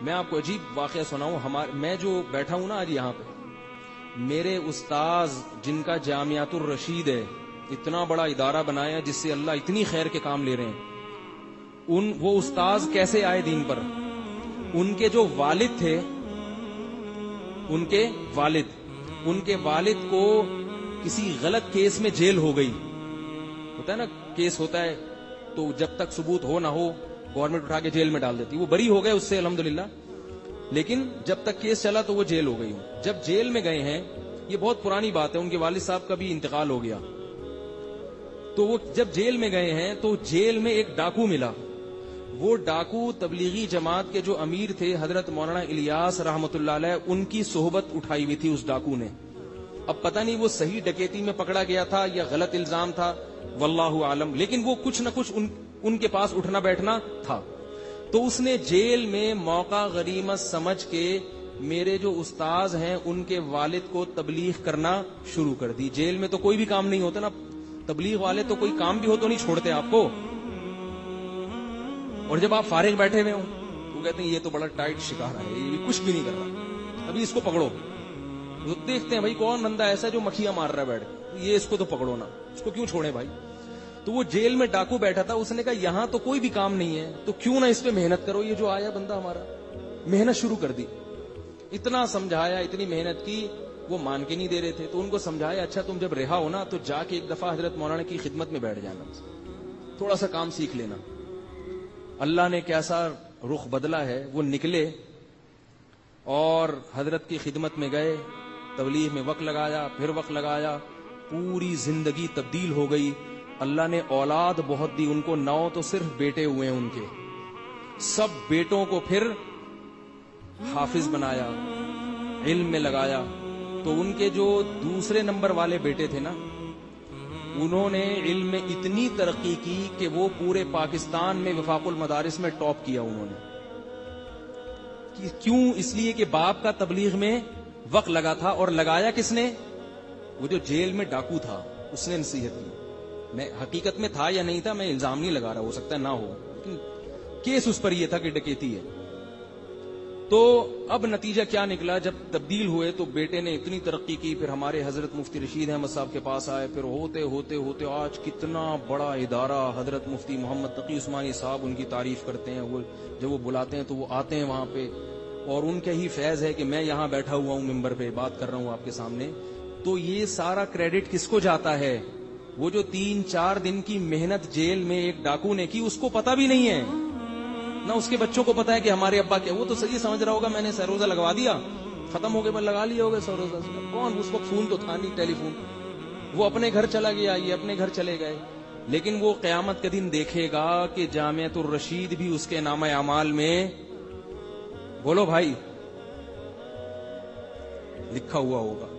میں آپ کو عجیب واقعہ سناؤں. میں جو بیٹھا ہوں نا آج یہاں پہ، میرے استاذ جن کا جامعۃ الرشید ہے، اتنا بڑا ادارہ بنایا جس سے اللہ اتنی خیر کے کام لے رہے ہیں، وہ استاذ کیسے آئے دین پر؟ ان کے جو والد تھے، ان کے والد کو کسی غلط کیس میں جیل ہو گئی. ہوتا ہے نا، کیس ہوتا ہے تو جب تک ثبوت ہو نہ ہو گورنمنٹ اٹھا کے جیل میں ڈال دیتی. وہ بری ہو گئے اس سے الحمدللہ، لیکن جب تک کیس چلا تو وہ جیل ہو گئی. جب جیل میں گئے ہیں، یہ بہت پرانی بات ہے، ان کے والد صاحب کا بھی انتقال ہو گیا، تو وہ جب جیل میں گئے ہیں تو جیل میں ایک ڈاکو ملا. وہ ڈاکو تبلیغی جماعت کے جو امیر تھے حضرت مولانا الیاس رحمۃ اللہ علیہ، ان کی صحبت اٹھائی ہوئی تھی اس ڈاکو نے. اب پتہ نہیں وہ صحیح ڈکیتی میں پکڑا گیا تھا یا غلط الزام تھا، واللہ عالم، لیکن وہ کچھ نہ کچھ ان کے پاس اٹھنا بیٹھنا تھا. تو اس نے جیل میں موقع غنیمت سمجھ کے میرے جو استاذ ہیں ان کے والد کو تبلیغ کرنا شروع کر دی. جیل میں تو کوئی بھی کام نہیں ہوتا نا، تبلیغ والے تو کوئی کام بھی ہو تو نہیں چھوڑتے آپ کو، اور جب آپ فارغ بیٹھے ہوئے ہوں تو کہتے ہیں یہ تو بڑا ٹائٹ شکار ہے، یہ کچھ بھی نہیں کر رہا، ابھی اس کو پکڑو. تو دیکھتے ہیں بھائی کون بندہ ایسا جو مکھیاں مار رہا ہے بیٹھ کے، یہ اس کو تو پکڑو نا، اس کو کیوں چھوڑے بھائی. تو وہ جیل میں ڈاکو بیٹھا تھا، اس نے کہا یہاں تو کوئی بھی کام نہیں ہے تو کیوں نہ اس پہ محنت کرو. یہ جو آیا بندہ ہمارا، محنت شروع کر دی. اتنا سمجھایا، اتنی محنت کی، وہ مان کے نہیں دے رہے تھے. تو ان کو سمجھایا اچھا تم جب رہا ہو نا تو جا کے ایک دفعہ حضرت مولانا کی خدمت میں بیٹھ جانا، تھوڑا سا کام سیکھ لینا. اللہ نے کیسا رخ بدلا ہے. وہ نکلے اور حضرت کی خدمت میں گئے، تبلیغ میں وقت لگایا، پھر وقت لگایا، پوری زندگی تبدیل ہو گئی. اللہ نے اولاد بہت دی ان کو، 9 تو صرف بیٹے ہوئے ہیں ان کے. سب بیٹوں کو پھر حافظ بنایا، علم میں لگایا. تو ان کے جو دوسرے نمبر والے بیٹے تھے نا، انہوں نے علم میں اتنی ترقی کی کہ وہ پورے پاکستان میں وفاق المدارس میں ٹاپ کیا انہوں نے. کیوں؟ اس لیے کہ باپ کا تبلیغ میں وقت لگا تھا. اور لگایا کس نے؟ وہ جو جیل میں ڈاکو تھا اس نے نصیحت کی. میں حقیقت میں تھا یا نہیں تھا میں الزام نہیں لگا رہا، ہو سکتا ہے نہ ہو، لیکن کیس اس پر یہ تھا کہ ڈکیتی ہے. تو اب نتیجہ کیا نکلا؟ جب تبدیل ہوئے تو بیٹے نے اتنی ترقی کی، پھر ہمارے حضرت مفتی رشید احمد صاحب کے پاس آئے، پھر ہوتے ہوتے ہوتے آج کتنا بڑا ادارہ. حضرت مفتی محمد تقی عثمانی صاحب ان کی تعریف کرتے ہیں، وہ جب وہ بلاتے ہیں تو وہ آتے ہیں وہاں پہ، اور ان کے ہی فیض ہے کہ میں یہاں بیٹھا ہوا ہوں ممبر پہ بات کر رہا ہوں آپ کے سامنے. تو یہ سارا کریڈٹ کس کو جاتا ہے؟ وہ جو 3-4 دن کی محنت جیل میں ایک ڈاکو نے کی، اس کو پتا بھی نہیں ہے، نہ اس کے بچوں کو پتا ہے کہ ہمارے ابا کیا. وہ تو صحیح سمجھ رہا ہوگا میں نے سروزہ لگوا دیا، ختم ہو گئے، میں لگا لیا ہوگا سروزہ. کون؟ اس وقت فون تو تھا نہیں، ٹیلی فون. وہ اپنے گھر چلا گیا، یہ اپنے گھر چلے گئے. لیکن وہ قیامت کے دن دیکھے گا کہ جامعۃ الرشید بھی اس کے نامہ اعمال میں، بولو بھائی، لکھا ہوا ہوگا.